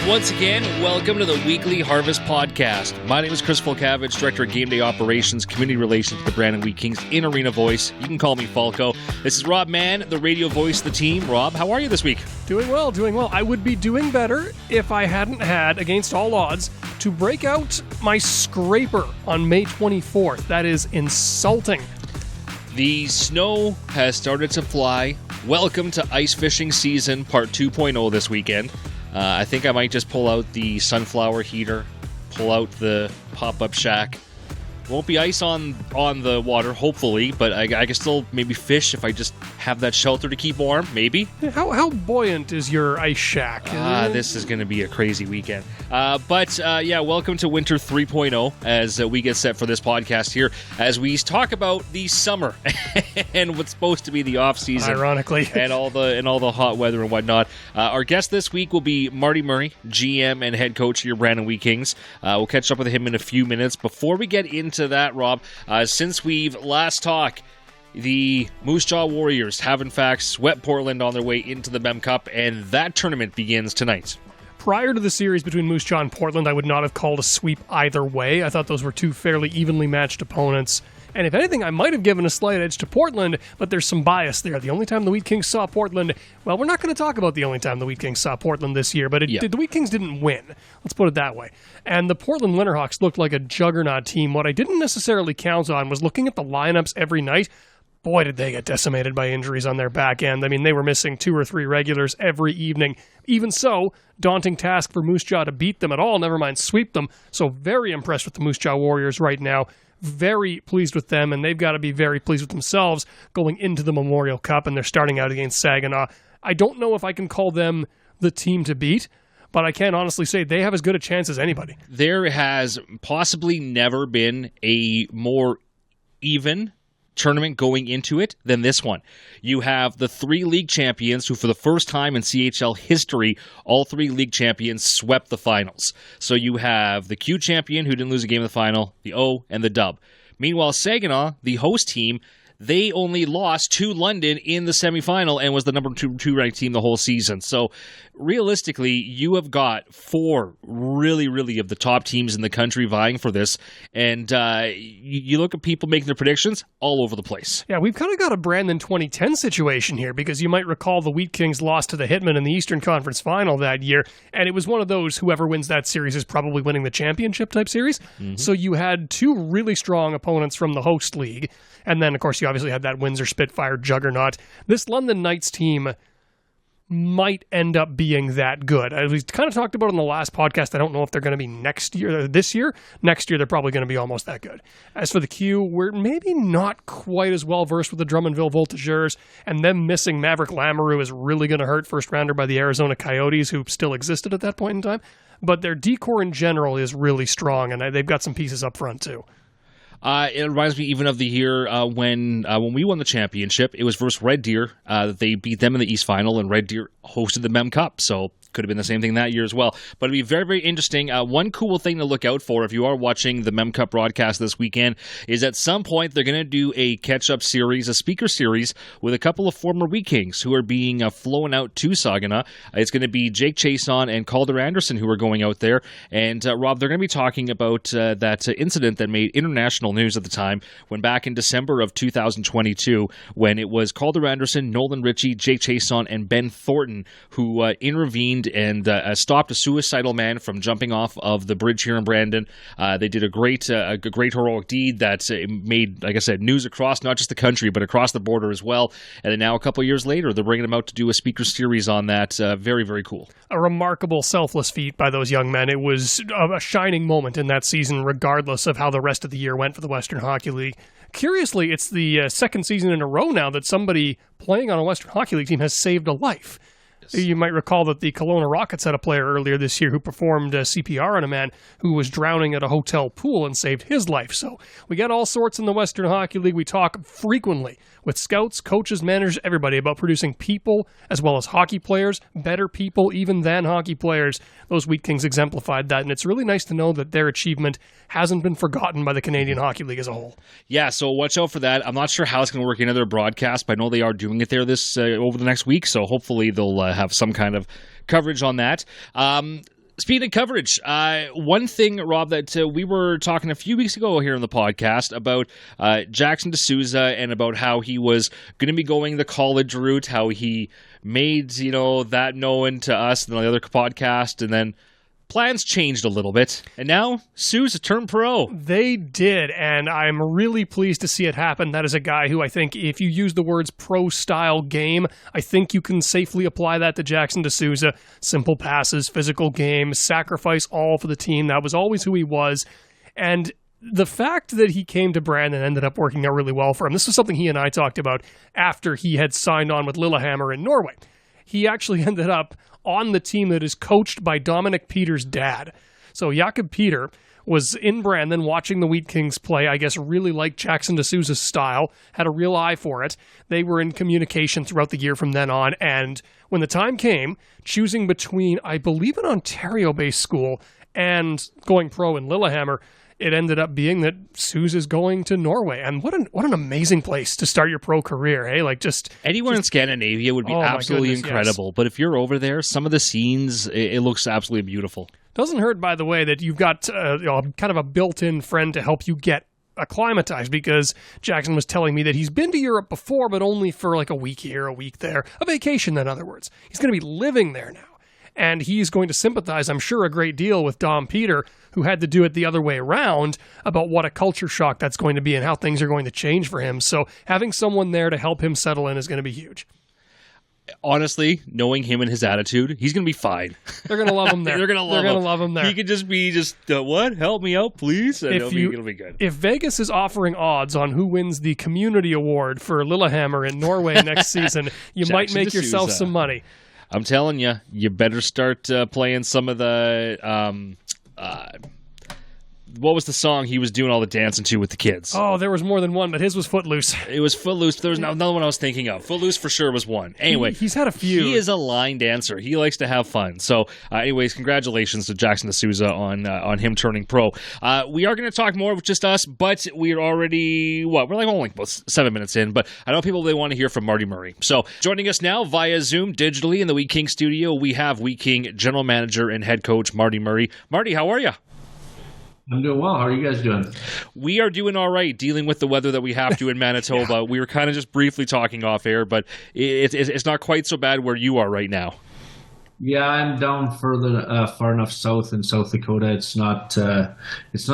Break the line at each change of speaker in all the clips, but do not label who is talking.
Once again, welcome to the Weekly Harvest Podcast. My name is Chris Falkavich, Director of Game Day Operations, Community Relations with the Brandon Wheat Kings in Arena Voice. You can call me Falko. This is Rob Mann, the radio voice of the team. Rob, how are you this week?
Doing well, doing well. I would be doing better if I hadn't had, against all odds, to break out my scraper on May 24th. That is insulting.
The snow has started to fly. Welcome to ice fishing season part 2.0 this weekend. I think I might just pull out the sunflower heater, pull out the pop-up shack. Won't be ice on the water, hopefully, but I can still maybe fish if I just have that shelter to keep warm, maybe.
How buoyant is your ice shack?
This is going to be a crazy weekend. But welcome to Winter 3.0 as we get set for this podcast here, as we talk about the summer and what's supposed to be the off-season.
Ironically.
and all the hot weather and whatnot. Our guest this week will be Marty Murray, GM and head coach of your Brandon Wheat Kings. We'll catch up with him in a few minutes. Before we get into that, Rob, since we've last talked, the Moose Jaw Warriors have in fact swept Portland on their way into the Mem Cup, and that tournament begins tonight.
Prior to the series between Moose Jaw and Portland, I would not have called a sweep either way. I thought those were two fairly evenly matched opponents. And if anything, I might have given a slight edge to Portland, but there's some bias there. The only time the Wheat Kings saw Portland, well, we're not going to talk about the only time the Wheat Kings saw Portland this year, but the Wheat Kings didn't win. Let's put it that way. And the Portland Winterhawks looked like a juggernaut team. What I didn't necessarily count on was looking at the lineups every night. Boy, did they get decimated by injuries on their back end. I mean, they were missing 2 or 3 regulars every evening. Even so, daunting task for Moose Jaw to beat them at all, never mind sweep them. So very impressed with the Moose Jaw Warriors right now. Very pleased with them, and they've got to be very pleased with themselves going into the Memorial Cup, and they're starting out against Saginaw. I don't know if I can call them the team to beat, but I can honestly say they have as good a chance as anybody.
There has possibly never been a more even tournament going into it than this one. You have the 3 league champions who, for the first time in CHL history, all 3 league champions swept the finals. So you have the Q champion who didn't lose a game in the final, the O, and the dub. Meanwhile, Saginaw, the host team, they only lost to London in the semifinal and was the number 2 ranked team the whole season. So realistically, you have got 4 really of the top teams in the country vying for this. And you look at people making their predictions all over the place.
Yeah, we've kind of got a Brandon 2010 situation here, because you might recall the Wheat Kings lost to the Hitmen in the Eastern Conference Final that year. And it was one of those, whoever wins that series is probably winning the championship type series. Mm-hmm. So you had 2 really strong opponents from the host league. And then, of course, you obviously had that Windsor Spitfire juggernaut. This London Knights team might end up being that good. We kind of talked about it in the last podcast. I don't know if they're going to be this year. Next year, they're probably going to be almost that good. As for the Q, we're maybe not quite as well versed with the Drummondville Voltigeurs, and them missing Maverick Lamoureux is really going to hurt first rounder by the Arizona Coyotes, who still existed at that point in time. But their decor in general is really strong, and they've got some pieces up front too.
It reminds me even of the year when we won the championship. It was versus Red Deer. They beat them in the East Final, and Red Deer hosted the Mem Cup. So could have been the same thing that year as well. But it'd be very, very interesting. One cool thing to look out for if you are watching the Mem Cup broadcast this weekend is at some point they're going to do a catch-up series, a speaker series, with a couple of former Wheat Kings who are being flown out to Saginaw. It's going to be Jake Chason and Calder Anderson who are going out there. And Rob, they're going to be talking about that incident that made international news at the time, when back in December of 2022, when it was Calder Anderson, Nolan Ritchie, Jake Chason, and Ben Thornton who intervened and stopped a suicidal man from jumping off of the bridge here in Brandon. They did a great heroic deed that made, like I said, news across not just the country, but across the border as well. And then now a couple of years later, they're bringing them out to do a speaker series on that. Very, very cool.
A remarkable selfless feat by those young men. It was a shining moment in that season, regardless of how the rest of the year went for the Western Hockey League. Curiously, it's the second season in a row now that somebody playing on a Western Hockey League team has saved a life. You might recall that the Kelowna Rockets had a player earlier this year who performed CPR on a man who was drowning at a hotel pool and saved his life. So we got all sorts in the Western Hockey League. We talk frequently with scouts, coaches, managers, everybody about producing people as well as hockey players, better people even than hockey players. Those Wheat Kings exemplified that, and it's really nice to know that their achievement hasn't been forgotten by the Canadian Hockey League as a whole.
Yeah, so watch out for that. I'm not sure how it's going to work into their broadcast, but I know they are doing it there this over the next week, so hopefully they'll have some kind of coverage on that. Speaking of coverage, one thing, Rob, that we were talking a few weeks ago here on the podcast about Jackson D'Souza and about how he was going to be going the college route, how he made, that known to us and the other podcast, and then plans changed a little bit, and now Souza turned pro.
They did, and I'm really pleased to see it happen. That is a guy who I think, if you use the words pro-style game, I think you can safely apply that to Jackson D'Souza. Simple passes, physical game, sacrifice all for the team. That was always who he was, and the fact that he came to Brandon ended up working out really well for him. This was something he and I talked about after he had signed on with Lillehammer in Norway. He actually ended up on the team that is coached by Dominic Peter's dad. So Jakob Peter was in Brandon watching the Wheat Kings play, I guess really liked Jackson D'Souza's style, had a real eye for it. They were in communication throughout the year from then on, and when the time came, choosing between, I believe, an Ontario-based school and going pro in Lillehammer, it ended up being that Souza's going to Norway. And what an amazing place to start your pro career, hey?
Anywhere in Scandinavia would be absolutely incredible. Yes. But if you're over there, some of the scenes, it looks absolutely beautiful.
Doesn't hurt, by the way, that you've got kind of a built-in friend to help you get acclimatized, because Jackson was telling me that he's been to Europe before, but only for like a week here, a week there. A vacation, in other words. He's going to be living there now. And he's going to sympathize, I'm sure, a great deal with Dom Peter, who had to do it the other way around, about what a culture shock that's going to be and how things are going to change for him. So having someone there to help him settle in is going to be huge.
Honestly, knowing him and his attitude, he's going to be fine.
They're going to love him there.
They're going to love him there. He could just be what? Help me out, please? And it'll be good.
If Vegas is offering odds on who wins the community award for Lillehammer in Norway next season, you might make yourself some money.
I'm telling you, you better start playing some of the what was the song he was doing all the dancing to with the kids?
Oh, there was more than one, but his was Footloose.
It was Footloose. There was another one I was thinking of. Footloose for sure was one. Anyway,
he's had a few.
He is a line dancer. He likes to have fun. So, anyways, congratulations to Jackson D'Souza on him turning pro. We are going to talk more with just us, but we're already, we're like only about 7 minutes in, but I know people, they want to hear from Marty Murray. So, joining us now via Zoom digitally in the Wheat King studio, we have Wheat King General Manager and Head Coach Marty Murray. Marty, how are you?
I'm doing well. How are you guys doing?
We are doing all right, dealing with the weather that we have to in Manitoba. Yeah. We were kind of just briefly talking off air, but it's not quite so bad where you are right now.
Yeah, I'm down further, far enough south in South Dakota. It's not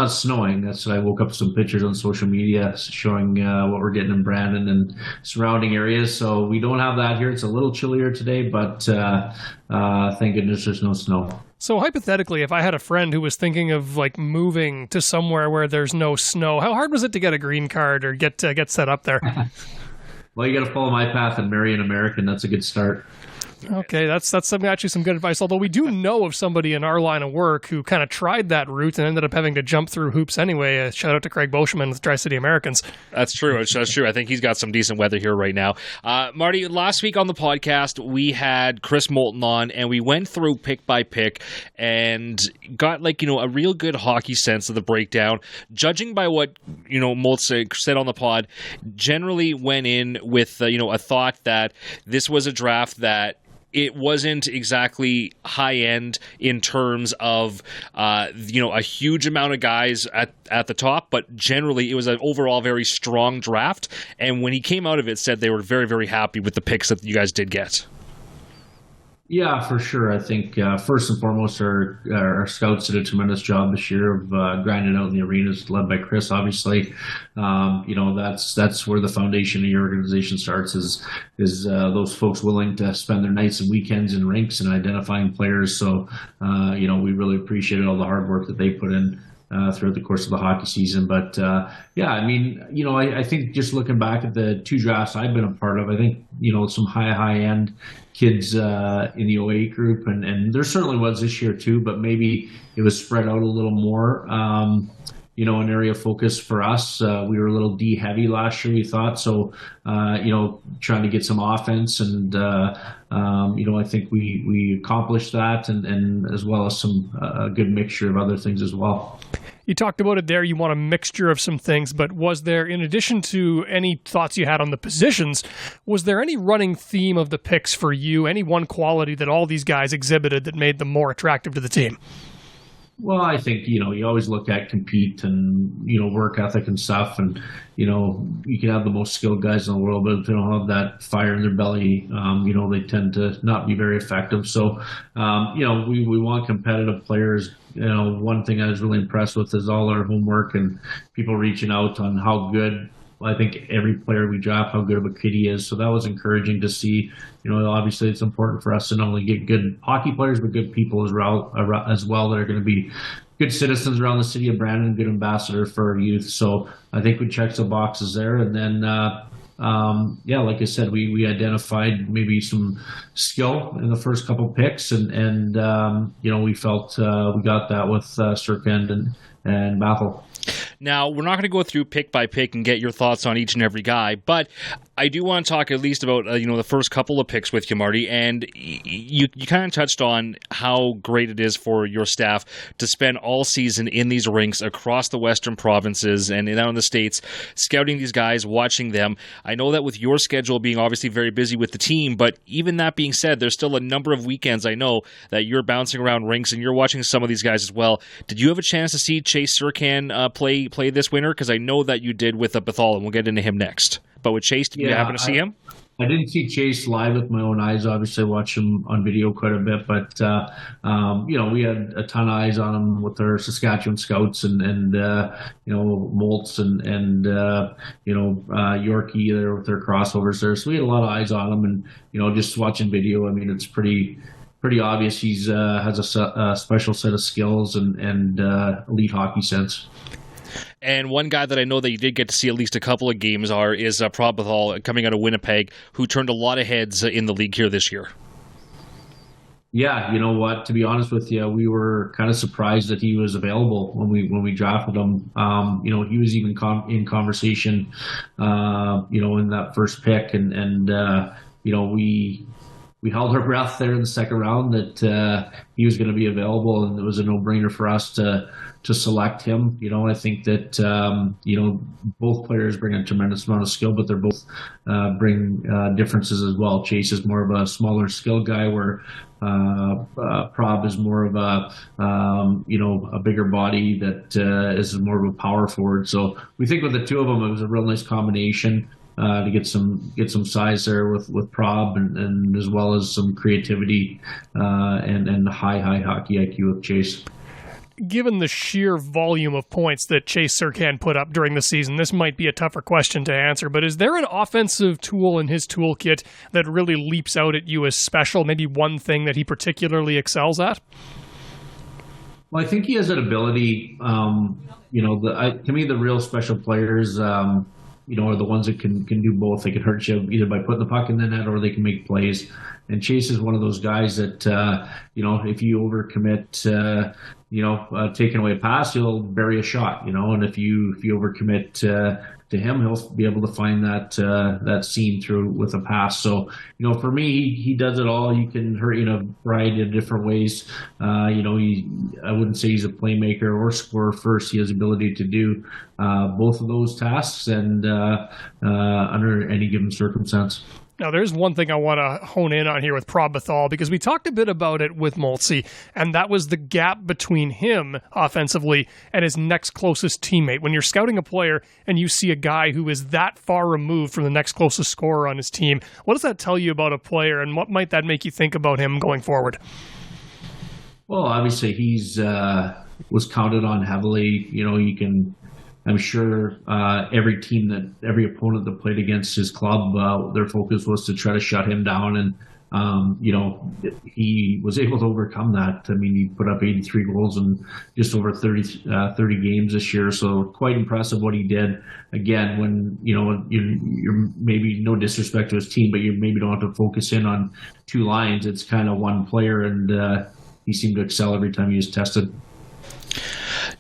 snowing. That's what I woke up with some pictures on social media showing what we're getting in Brandon and surrounding areas. So we don't have that here. It's a little chillier today, but thank goodness there's no snow.
So hypothetically, if I had a friend who was thinking of moving to somewhere where there's no snow, how hard was it to get a green card or get set up there?
Well, you got to follow my path and marry an American. That's a good start.
Okay, that's actually some good advice. Although we do know of somebody in our line of work who kind of tried that route and ended up having to jump through hoops anyway. Shout out to Craig Boschman with Tri-City Americans.
That's true. That's true. I think he's got some decent weather here right now. Marty, last week on the podcast, we had Chris Moulton on, and we went through pick by pick and got a real good hockey sense of the breakdown. Judging by what Moulton said on the pod, generally went in with a thought that this was a draft that it wasn't exactly high end in terms of a huge amount of guys at the top, but generally it was an overall very strong draft. And when he came out of it, said they were very, very happy with the picks that you guys did get.
Yeah, for sure. I think first and foremost, our scouts did a tremendous job this year of grinding out in the arenas, led by Chris. Obviously, that's where the foundation of your organization starts. Is those folks willing to spend their nights and weekends in rinks and identifying players. So, we really appreciated all the hard work that they put in. throughout the course of the hockey season. But yeah, I mean, I think just looking back at the 2 drafts I've been a part of, I think, some high end kids in the 08 group, and there certainly was this year too, but maybe it was spread out a little more. An area of focus for us. We were a little D heavy last year, we thought. So, trying to get some offense, and I think we accomplished that, and as well as some a good mixture of other things as well.
You talked about it there. You want a mixture of some things, but was there, in addition to any thoughts you had on the positions, was there any running theme of the picks for you? Any one quality that all these guys exhibited that made them more attractive to the team?
Well, I think, you always look at compete and, work ethic and stuff. And, you can have the most skilled guys in the world, but if they don't have that fire in their belly, they tend to not be very effective. So, we want competitive players. One thing I was really impressed with is all our homework and people reaching out on how good, I think, every player we draft, how good of a kid he is. So that was encouraging to see. Obviously it's important for us to not only get good hockey players, but good people as well that are going to be good citizens around the city of Brandon, good ambassador for our youth. So I think we checked the boxes there. And then, like I said, we identified maybe some skill in the first couple picks, and we felt we got that with Serkend and Baffle.
Now, we're not going to go through pick by pick and get your thoughts on each and every guy, but I do want to talk at least about the first couple of picks with you, Marty, and you kind of touched on how great it is for your staff to spend all season in these rinks across the western provinces and down in the States, scouting these guys, watching them. I know that with your schedule being obviously very busy with the team, but even that being said, there's still a number of weekends I know that you're bouncing around rinks and you're watching some of these guys as well. Did you have a chance to see Chase Serkan play this winter? Because I know that you did with Bethal, and we'll get into him next. But with Chase, did you happen to see him?
I didn't see Chase live with my own eyes. Obviously, I watched him on video quite a bit, but we had a ton of eyes on him with our Saskatchewan scouts and Moltz and Yorkie there with their crossovers there. So we had a lot of eyes on him, and just watching video, I mean, it's pretty obvious he's has a special set of skills and elite hockey sense.
And one guy that I know that you did get to see at least a couple of games is Prab Bethal, coming out of Winnipeg, who turned a lot of heads in the league here this year.
Yeah, you know what? To be honest with you, we were kind of surprised that he was available when we drafted him. He was even in conversation, in that first pick, and we held our breath there in the second round that he was going to be available, and it was a no-brainer for us to select him. I think that, both players bring a tremendous amount of skill, but they're both bring differences as well. Chase is more of a smaller skill guy, where Prob is more of a bigger body that is more of a power forward. So we think with the two of them, it was a real nice combination to get some size there with Prob and as well as some creativity and high hockey IQ with Chase.
Given the sheer volume of points that Chase Serkan put up during the season, this might be a tougher question to answer, but is there an offensive tool in his toolkit that really leaps out at you as special? Maybe one thing that he particularly excels at?
Well, I think he has that ability. To me, the real special players, are the ones that can do both. They can hurt you either by putting the puck in the net or they can make plays. And Chase is one of those guys that, if you overcommit, taking away a pass, he'll bury a shot, and if you overcommit to him, he'll be able to find that seam through with a pass. So, for me, he does it all. You can hurt in a variety of different ways. I wouldn't say he's a playmaker or scorer first. He has the ability to do both of those tasks and under any given circumstance.
Now, there's one thing I want to hone in on here with Prab Bethal, because we talked a bit about it with Moltzy, and that was the gap between him offensively and his next closest teammate. When you're scouting a player and you see a guy who is that far removed from the next closest scorer on his team, what does that tell you about a player, and what might that make you think about him going forward?
Well, obviously, he's was counted on heavily. I'm sure every opponent that played against his club, their focus was to try to shut him down. And he was able to overcome that. I mean, he put up 83 goals in just over 30 games this year, so quite impressive what he did. Again, when you're maybe, no disrespect to his team, but you maybe don't have to focus in on two lines. It's kind of one player, and he seemed to excel every time he was tested.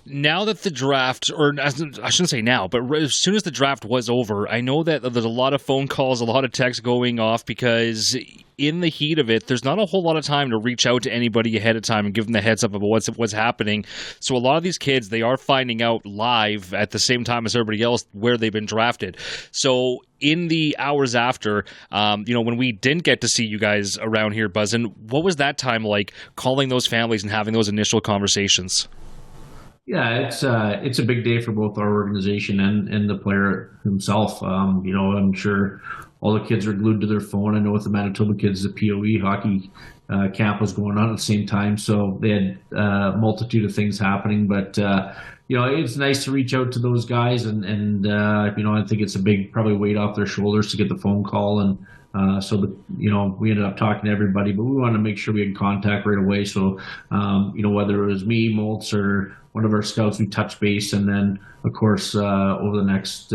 Now that the draft, or I shouldn't say now, but as soon as the draft was over, I know that there's a lot of phone calls, a lot of texts going off, because in the heat of it, there's not a whole lot of time to reach out to anybody ahead of time and give them the heads up about what's happening. So a lot of these kids, they are finding out live at the same time as everybody else where they've been drafted. So in the hours after, when we didn't get to see you guys around here buzzing, what was that time like, calling those families and having those initial conversations?
Yeah, it's a big day for both our organization and the player himself. I'm sure all the kids are glued to their phone. I know with the Manitoba kids, the POE hockey camp was going on at the same time, so they had a multitude of things happening. But it's nice to reach out to those guys, and I think it's a big probably weight off their shoulders to get the phone call. And we ended up talking to everybody, but we wanted to make sure we had contact right away. So, whether it was me, Moltz, or one of our scouts, we touched base. And then, of course, over the next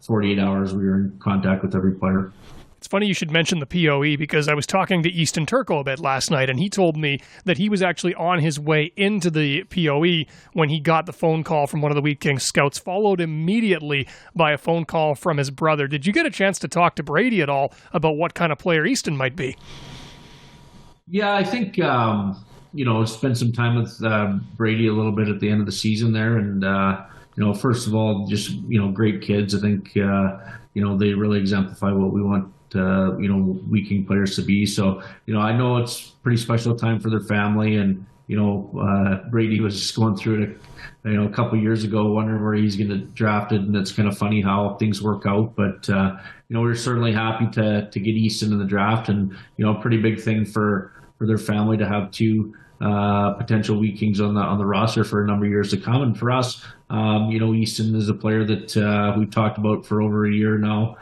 48 hours, we were in contact with every player.
It's funny you should mention the POE, because I was talking to Easton Turco a bit last night, and he told me that he was actually on his way into the POE when he got the phone call from one of the Wheat Kings scouts, followed immediately by a phone call from his brother. Did you get a chance to talk to Brady at all about what kind of player Easton might be?
Yeah, I think, spent some time with Brady a little bit at the end of the season there. And, first of all, just, great kids. I think, they really exemplify what we want Wheat King players to be. So, I know it's a pretty special time for their family, and, Brady was just going through it, a couple of years ago, wondering where he's going to drafted, and it's kind of funny how things work out. But, we're certainly happy to get Easton in the draft, and, a pretty big thing for their family to have two potential Wheat Kings on the roster for a number of years to come. And for us, Easton is a player that we've talked about for over a year now.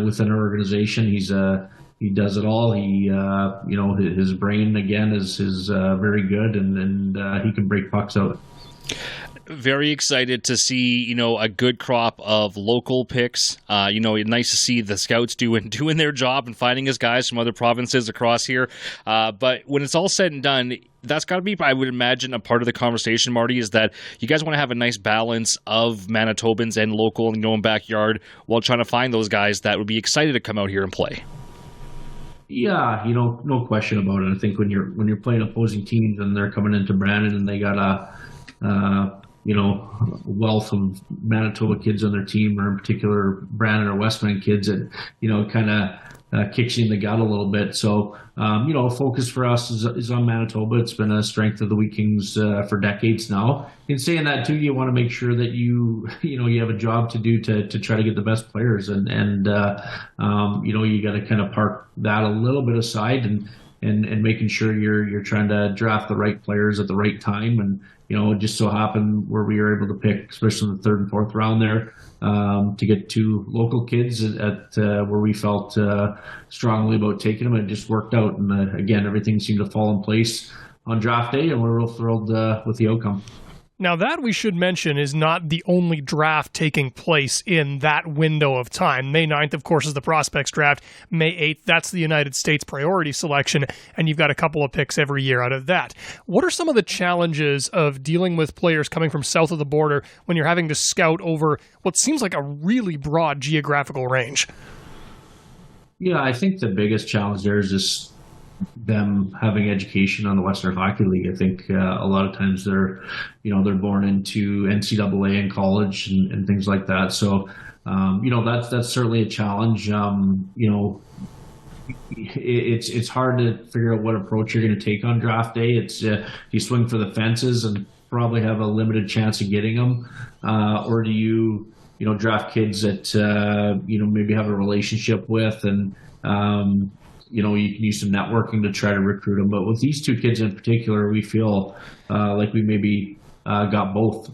Within our organization, he does it all. His brain again is very good, and he can break pucks out.
Very excited to see, a good crop of local picks. Nice to see the scouts doing their job and finding us guys from other provinces across here. But when it's all said and done, that's got to be, I would imagine, a part of the conversation, Marty, is that you guys want to have a nice balance of Manitobans and local and backyard while trying to find those guys that would be excited to come out here and play. Yeah,
no question about it. I think when you're playing opposing teams and they're coming into Brandon and they got a wealth of Manitoba kids on their team, or in particular Brandon or Westman kids, that kind of kicks you in the gut a little bit. So focus for us is on Manitoba. It's been a strength of the Wheat Kings for decades now. In saying that too, you want to make sure that you have a job to do to try to get the best players, and you got to kind of park that a little bit aside and making sure you're trying to draft the right players at the right time. And it just so happened where we were able to pick, especially in the third and fourth round there, to get two local kids at where we felt strongly about taking them, and it just worked out. And again, everything seemed to fall in place on draft day, and we're real thrilled with the outcome.
Now, that we should mention is not the only draft taking place in that window of time. May 9th, of course, is the prospects draft. May 8th, that's the United States priority selection, and you've got a couple of picks every year out of that. What are some of the challenges of dealing with players coming from south of the border when you're having to scout over what seems like a really broad geographical range?
Yeah, I think the biggest challenge there is just them having education on the Western Hockey League. I think a lot of times they're born into NCAA in college and things like that. So, that's certainly a challenge. It's hard to figure out what approach you're going to take on draft day. It's you swing for the fences and probably have a limited chance of getting them, or do you draft kids that maybe have a relationship with, and you can use some networking to try to recruit them. But with these two kids in particular, we feel like we maybe got both.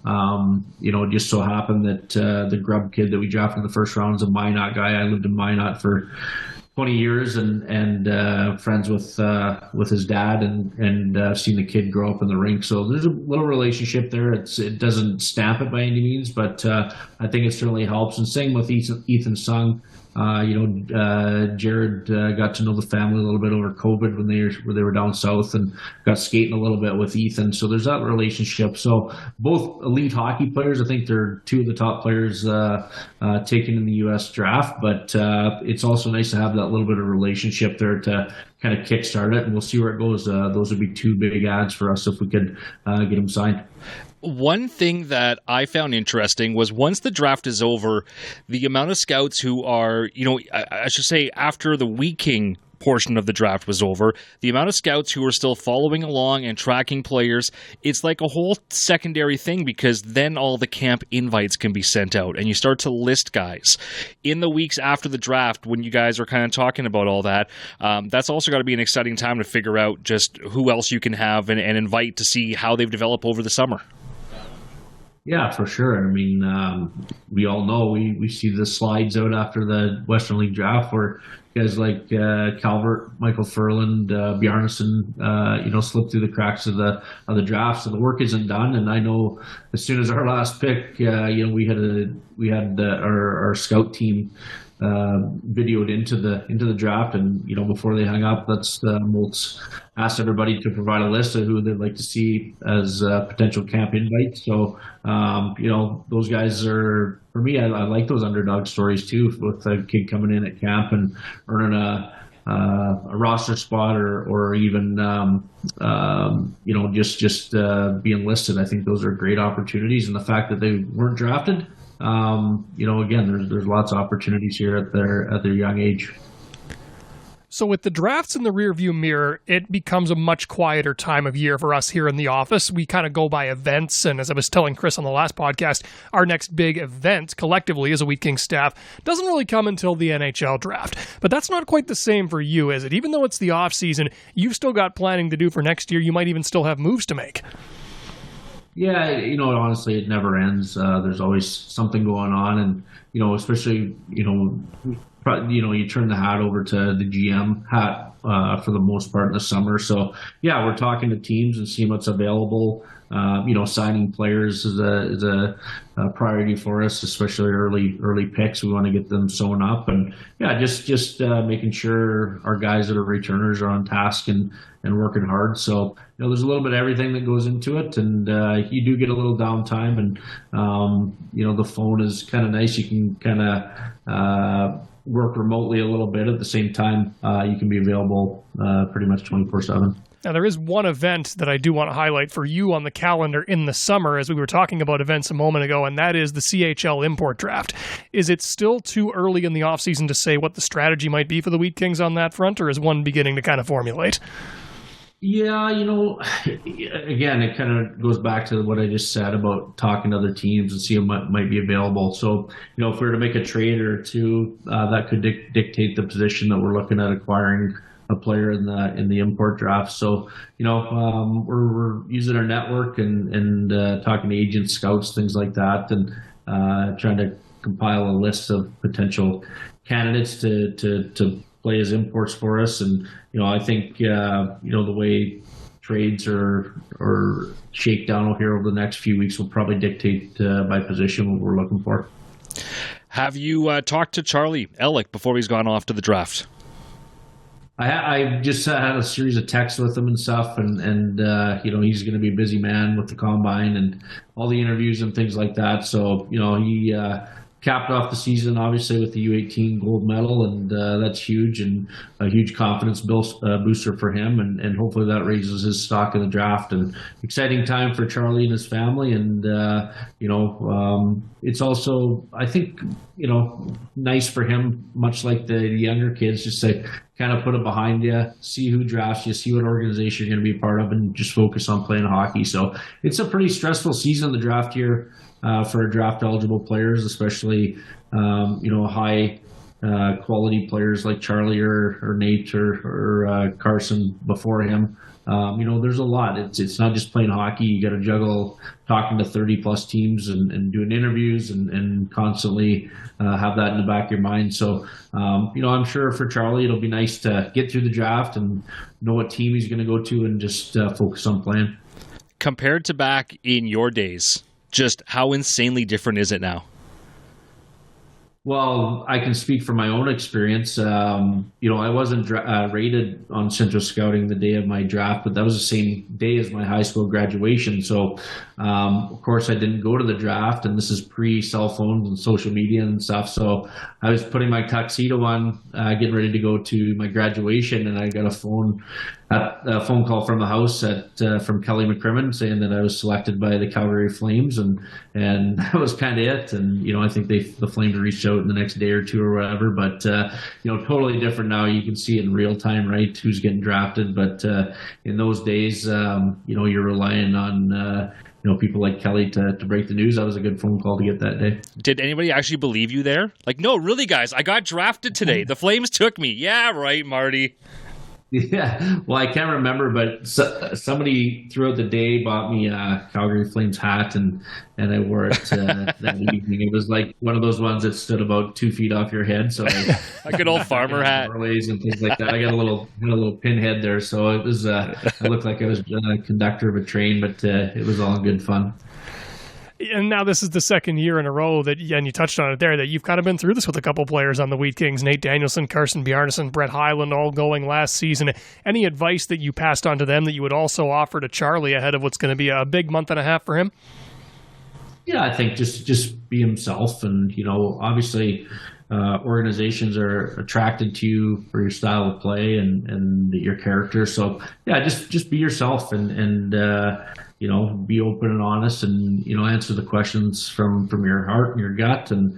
It just so happened that the Grub kid that we drafted in the first round is a Minot guy. I lived in Minot for 20 years and friends with his dad and seen the kid grow up in the rink. So there's a little relationship there. It doesn't stamp it by any means, but I think it certainly helps. And same with Ethan Sung. Jared got to know the family a little bit over COVID when they were down south and got skating a little bit with Ethan. So there's that relationship. So both elite hockey players. I think they're two of the top players taken in the U.S. draft. But it's also nice to have that little bit of relationship there to kind of kickstart it. And we'll see where it goes. Those would be two big ads for us if we could get them signed.
One thing that I found interesting was once the draft is over, the amount of scouts who are, I should say after the Wheat King portion of the draft was over, the amount of scouts who are still following along and tracking players, it's like a whole secondary thing because then all the camp invites can be sent out and you start to list guys. In the weeks after the draft, when you guys are kind of talking about all that, that's also got to be an exciting time to figure out just who else you can have and invite to see how they've developed over the summer.
Yeah, for sure. I mean, we all know we see the slides out after the Western League draft where guys like Calvert, Michael Furland, Bjarnason, slip through the cracks of the draft. So the work isn't done. And I know as soon as our last pick, we had our scout team videoed into the draft, and before they hung up, Moltz asked everybody to provide a list of who they'd like to see as potential camp invites. So those guys are, for me, I like those underdog stories too, with a kid coming in at camp and earning a roster spot or even just being listed. I think those are great opportunities, and the fact that they weren't drafted. Again, there's lots of opportunities here at their young age.
So with the drafts in the rearview mirror, it becomes a much quieter time of year for us here in the office. We kind of go by events, and as I was telling Chris on the last podcast, our next big event collectively as a Wheat King staff doesn't really come until the NHL draft. But that's not quite the same for you, is it? Even though it's the off season, you've still got planning to do for next year. You might even still have moves to make.
Yeah, honestly, it never ends. There's always something going on, and especially you turn the hat over to the GM hat for the most part in the summer. So yeah, we're talking to teams and seeing what's available. Signing players is a priority for us, especially early picks. We want to get them sewn up, and yeah, just making sure our guys that are returners are on task and working hard. So there's a little bit of everything that goes into it, and you do get a little downtime, and the phone is kind of nice. You can kind of work remotely a little bit. At the same time, you can be available pretty much 24/7.
Now, there is one event that I do want to highlight for you on the calendar in the summer, as we were talking about events a moment ago, and that is the CHL import draft. Is it still too early in the offseason to say what the strategy might be for the Wheat Kings on that front, or is one beginning to kind of formulate?
Yeah, again, it kind of goes back to what I just said about talking to other teams and seeing what might be available. So, if we were to make a trade or two, that could dictate the position that we're looking at acquiring a player in the import draft. So, we're using our network and talking to agents, scouts, things like that, and trying to compile a list of potential candidates to play as imports for us. And I think the way trades are shake down here over the next few weeks will probably dictate by position what we're looking for.
Have you talked to Charlie Ellick before he's gone off to the draft?
I just had a series of texts with him and stuff, and he's going to be a busy man with the combine and all the interviews and things like that. So he capped off the season obviously with the U18 gold medal, and that's huge and a huge confidence booster for him, and hopefully that raises his stock in the draft. And exciting time for Charlie and his family, and it's also, I think, nice for him, much like the younger kids, just to kind of put it behind you, see who drafts you, see what organization you're going to be a part of, and just focus on playing hockey. So it's a pretty stressful season, the draft year, for draft eligible players, especially high quality players like Charlie or Nate or Carson before him. there's a lot. It's not just playing hockey. You got to juggle talking to 30 plus teams and doing interviews and constantly have that in the back of your mind. So, I'm sure for Charlie, it'll be nice to get through the draft and know what team he's going to go to and just focus on playing.
Compared to back in your days, just how insanely different is it now?
Well, I can speak from my own experience. I wasn't rated on Central Scouting the day of my draft, but that was the same day as my high school graduation. So, of course, I didn't go to the draft, and this is pre-cell phones and social media and stuff. So I was putting my tuxedo on, getting ready to go to my graduation, and I got a phone call from the house from Kelly McCrimmon saying that I was selected by the Calgary Flames, and that was kind of it. And I think the Flames reached out in the next day or two or whatever. But totally different now. You can see it in real time, right? Who's getting drafted. But in those days, you're relying on people like Kelly to break the news. That was a good phone call to get that day.
Did anybody actually believe you there? Like, no, really, guys, I got drafted today. The Flames took me. Yeah, right, Marty.
Yeah, well, I can't remember, but somebody throughout the day bought me a Calgary Flames hat, and I wore it that evening. It was like one of those ones that stood about 2 feet off your head. So
a good old farmer hat,
and things like that. I got a little pinhead there, so it was. I looked like I was a conductor of a train, but it was all good fun.
And now this is the second year in a row that, and you touched on it there, that you've kind of been through this with a couple players on the Wheat Kings, Nate Danielson, Carson Bjarnason, Brett Hyland, all going last season. Any advice that you passed on to them that you would also offer to Charlie ahead of what's going to be a big month and a half for him?
Yeah, I think just be himself, and obviously organizations are attracted to you for your style of play and your character. So yeah, just be yourself and be open and honest, and answer the questions from your heart and your gut, and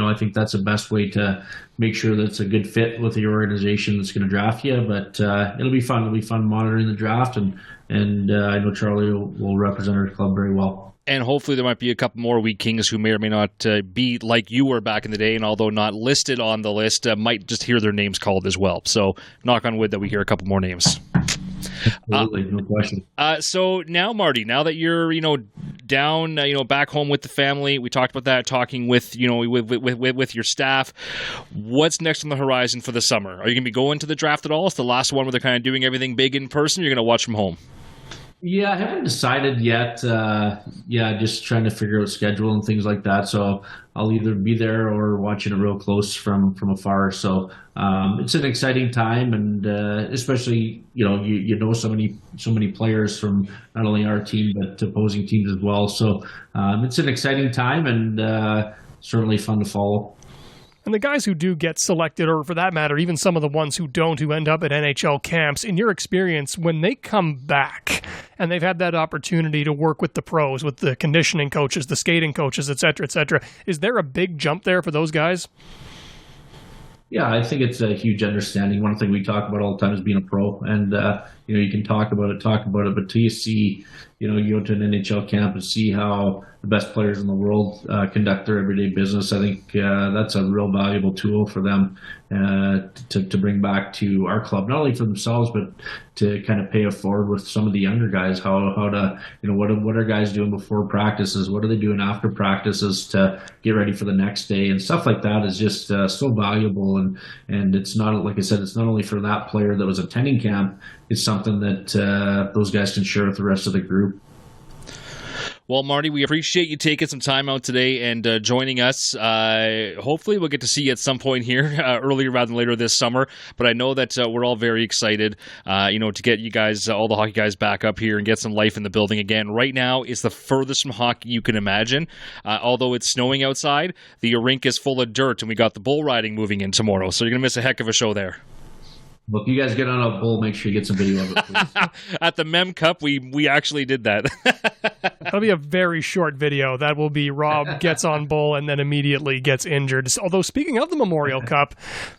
I think that's the best way to make sure that it's a good fit with the organization that's going to draft you. But it'll be fun. It'll be fun monitoring the draft, and I know Charlie will represent our club very well.
And hopefully there might be a couple more Wheat Kings who may or may not be like you were back in the day, and although not listed on the list, might just hear their names called as well. So knock on wood that we hear a couple more names.
Absolutely, no question.
So now, Marty, now that you're down, back home with the family, we talked about that, talking with with your staff. What's next on the horizon for the summer? Are you going to be going to the draft at all? It's the last one where they're kind of doing everything big in person. Or you're going to watch from home.
Yeah, I haven't decided yet. Just trying to figure out schedule and things like that. So I'll either be there or watching it real close from afar. So it's an exciting time, and especially so many players from not only our team but opposing teams as well. So it's an exciting time, and certainly fun to follow.
And the guys who do get selected, or for that matter, even some of the ones who don't, who end up at NHL camps, in your experience, when they come back and they've had that opportunity to work with the pros, with the conditioning coaches, the skating coaches, et cetera, is there a big jump there for those guys?
Yeah, I think it's a huge understanding. One thing we talk about all the time is being a pro, and you can talk about it, but till you see, you go to an NHL camp and see how the best players in the world conduct their everyday business. I think that's a real valuable tool for them to bring back to our club, not only for themselves, but to kind of pay it forward with some of the younger guys, how to, what are guys doing before practices? What are they doing after practices to get ready for the next day? And stuff like that is just so valuable. And it's not, like I said, it's not only for that player that was attending camp, it's something that those guys can share with the rest of the group.
Well, Marty, we appreciate you taking some time out today and joining us. Hopefully we'll get to see you at some point here, earlier rather than later this summer. But I know that we're all very excited, to get you guys, all the hockey guys, back up here and get some life in the building again. Right now is the furthest from hockey you can imagine. Although it's snowing outside, the rink is full of dirt, and we got the bull riding moving in tomorrow. So you're going to miss a heck of a show there.
Well, if you guys get on a bull, make sure you get some video of it, please.
At the Mem Cup, we actually did that.
That'll be a very short video. That will be Rob gets on bull and then immediately gets injured. Although, speaking of the Memorial Cup,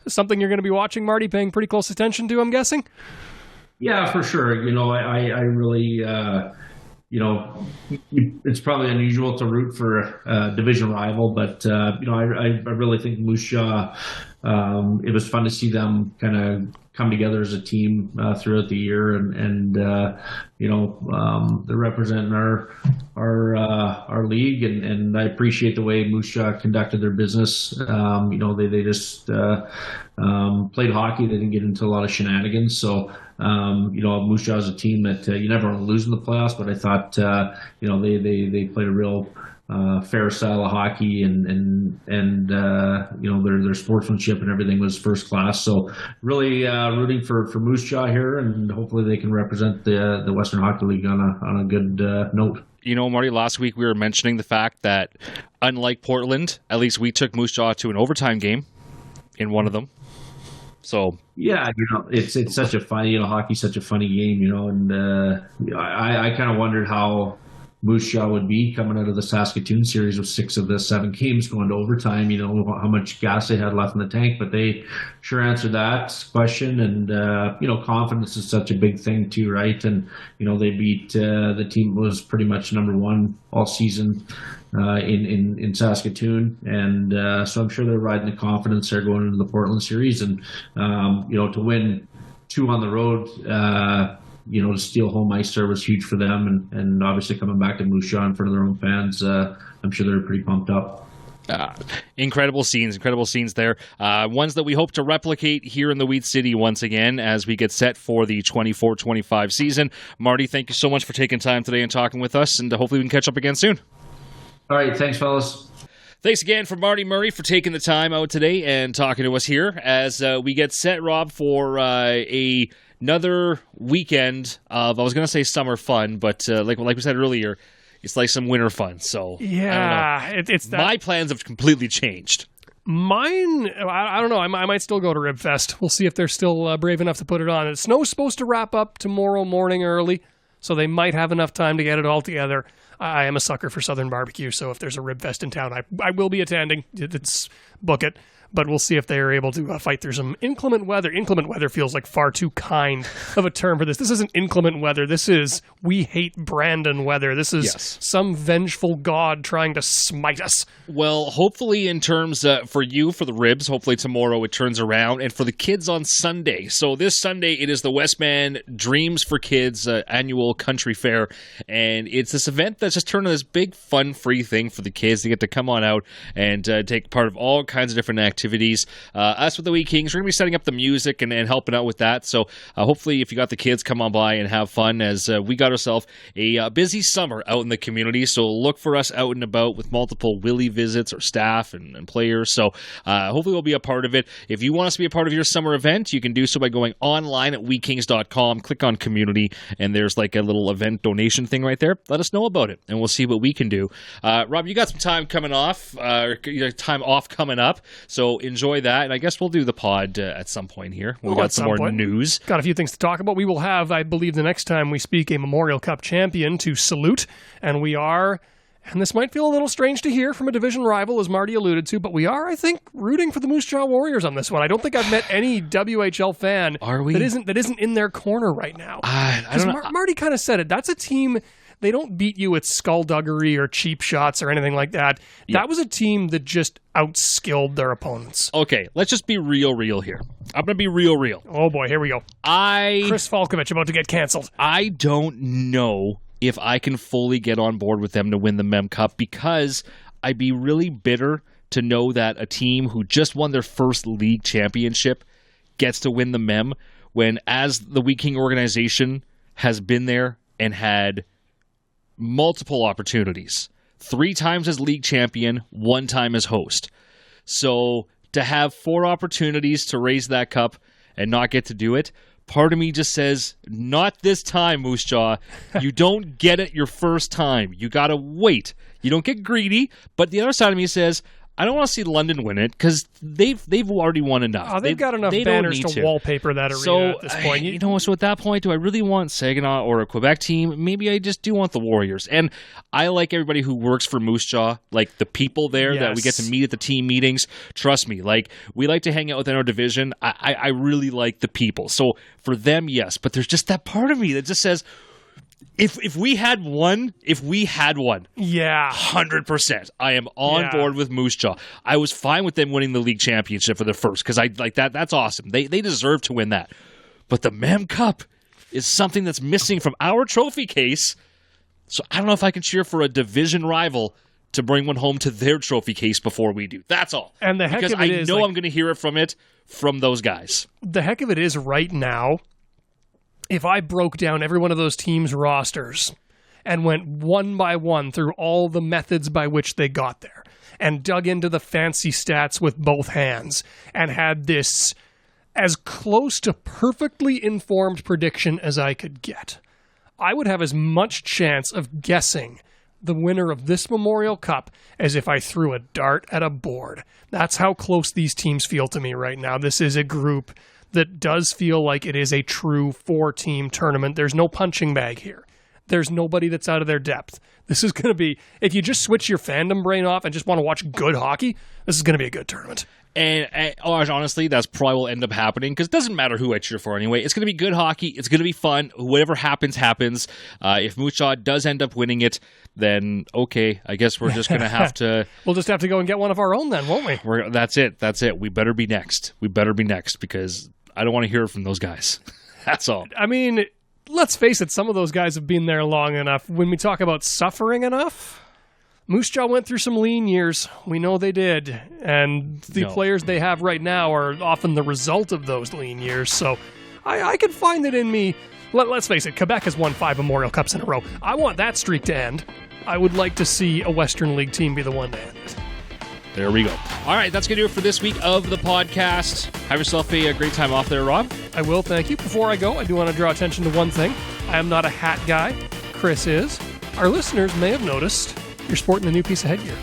something you're going to be watching, Marty, paying pretty close attention to, I'm guessing?
Yeah, for sure. I really... it's probably unusual to root for a division rival, but I really think Moose Jaw. It was fun to see them kind of come together as a team throughout the year, and they're representing our league, and I appreciate the way Moose Jaw conducted their business. They just played hockey. They didn't get into a lot of shenanigans. So Moose Jaw is a team that you never want to lose in the playoffs, but I thought they played a real fair style of hockey, and their sportsmanship and everything was first class. So really rooting for Moose Jaw here, and hopefully they can represent the Western Hockey League on a good note.
Marty, last week we were mentioning the fact that unlike Portland, at least we took Moose Jaw to an overtime game in one of them. So
yeah, it's such a funny, hockey's such a funny game, and I kind of wondered how Moose Jaw would be coming out of the Saskatoon series with 6 of the 7 games going to overtime, how much gas they had left in the tank, but they sure answered that question. And, confidence is such a big thing too, right? And, they beat the team that was pretty much number 1 all season in Saskatoon. And so I'm sure they're riding the confidence there going into the Portland series. And, to win 2 on the road, to steal home ice there was huge for them, and obviously coming back to Moose Jaw in front of their own fans, I'm sure they're pretty pumped up.
Incredible scenes there. Ones that we hope to replicate here in the Wheat City once again as we get set for the 24-25 season. Marty, thank you so much for taking time today and talking with us, and hopefully we can catch up again soon.
All right, thanks, fellas.
Thanks again for Marty Murray for taking the time out today and talking to us here as we get set, Rob, for another weekend of, I was going to say summer fun, but like we said earlier, it's like some winter fun. So
yeah, it's that.
My plans have completely changed.
Mine, I don't know. I might still go to Ribfest. We'll see if they're still brave enough to put it on. The snow's supposed to wrap up tomorrow morning early, so they might have enough time to get it all together. I am a sucker for Southern barbecue, so if there's a Ribfest in town, I will be attending. It's book it. But we'll see if they are able to fight through some inclement weather. Inclement weather feels like far too kind of a term for this. This isn't inclement weather. This is we hate Brandon weather. This is some vengeful god trying to smite us.
Well, hopefully in terms for you, for the Ribs, hopefully tomorrow it turns around. And for the kids on Sunday. So this Sunday, it is the Westman Dreams for Kids annual country fair. And it's this event that's just turned into this big, fun, free thing for the kids to get to come on out and take part of all kinds of different activities. Us with the Wheat Kings, we're going to be setting up the music and helping out with that. So hopefully if you got the kids, come on by and have fun as we got ourselves a busy summer out in the community. So look for us out and about with multiple Willie visits or staff and players. So hopefully we'll be a part of it. If you want us to be a part of your summer event, you can do so by going online at wheatkings.com, click on community, and there's like a little event donation thing right there. Let us know about it, and we'll see what we can do. Rob, you got some time coming off, time off coming up. So enjoy that, and I guess we'll do the pod at some point here. We've got some more news.
Got a few things to talk about. We will have, I believe, the next time we speak, a Memorial Cup champion to salute, and we are, and this might feel a little strange to hear from a division rival, as Marty alluded to, but we are, I think, rooting for the Moose Jaw Warriors on this one. I don't think I've met any WHL fan that isn't in their corner right now.
I don't know.
Marty kind of said it. That's a team. They don't beat you with skullduggery or cheap shots or anything like that. Yep. That was a team that just outskilled their opponents.
Okay, let's just be real here. I'm going to be real.
Oh boy, here we go. Chris Falkovich about to get canceled.
I don't know if I can fully get on board with them to win the Mem Cup, because I'd be really bitter to know that a team who just won their first league championship gets to win the Mem, when as the Wheat King organization has been there and had multiple opportunities. 3 times as league champion, 1 time as host. So to have 4 opportunities to raise that cup and not get to do it, part of me just says, not this time, Moose Jaw. You don't get it your first time. You got to wait. You don't get greedy. But the other side of me says, I don't want to see London win it, because they've already won enough.
Oh, they've got enough banners to wallpaper that arena at this point.
So at that point, do I really want Saginaw or a Quebec team? Maybe I just do want the Warriors. And I like everybody who works for Moose Jaw, like the people there that we get to meet at the team meetings. Trust me, like we like to hang out within our division. I really like the people. So for them, yes. But there's just that part of me that just says, If we had one,
Yeah.
100%, I am on board with Moose Jaw. I was fine with them winning the league championship for the first because I like that. That's awesome. They deserve to win that. But the Mem Cup is something that's missing from our trophy case. So I don't know if I can cheer for a division rival to bring one home to their trophy case before we do. That's all.
And the heck
because
of it
I know I'm going to hear it from those guys.
The heck of it is right now, if I broke down every one of those teams' rosters and went one by one through all the methods by which they got there and dug into the fancy stats with both hands and had this as close to perfectly informed prediction as I could get, I would have as much chance of guessing the winner of this Memorial Cup as if I threw a dart at a board. That's how close these teams feel to me right now. This is a group that does feel like it is a true 4-team tournament. There's no punching bag here. There's nobody that's out of their depth. This is going to be, if you just switch your fandom brain off and just want to watch good hockey, this is going to be a good tournament.
And honestly, that's probably will end up happening because it doesn't matter who I cheer for anyway. It's going to be good hockey. It's going to be fun. Whatever happens, happens. If Moose Jaw does end up winning it, then okay, I guess we're just going to have to...
We'll just have to go and get one of our own then, won't we?
That's it. We better be next. Because I don't want to hear from those guys. That's all.
I mean, let's face it, some of those guys have been there long enough. When we talk about suffering enough... Moose Jaw went through some lean years. We know they did. And the players they have right now are often the result of those lean years. So I could find it in me. Let's face it, Quebec has won 5 Memorial Cups in a row. I want that streak to end. I would like to see a Western League team be the one to end it.
There we go. All right, that's going to do it for this week of the podcast. Have yourself a great time off there, Rob.
I will, thank you. Before I go, I do want to draw attention to one thing. I am not a hat guy. Chris is. Our listeners may have noticed you're sporting a new piece of headgear.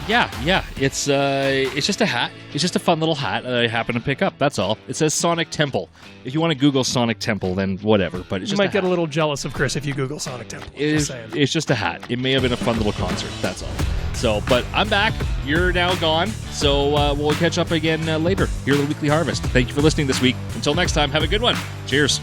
Yeah. It's just a hat. It's just a fun little hat that I happen to pick up. That's all. It says Sonic Temple. If you want to Google Sonic Temple, then whatever. But it's just
you might get a little jealous of Chris if you Google Sonic Temple.
It's just a hat. It may have been a fun little concert. That's all. So, but I'm back. You're now gone. So we'll catch up again later here at the Weekly Harvest. Thank you for listening this week. Until next time, have a good one. Cheers.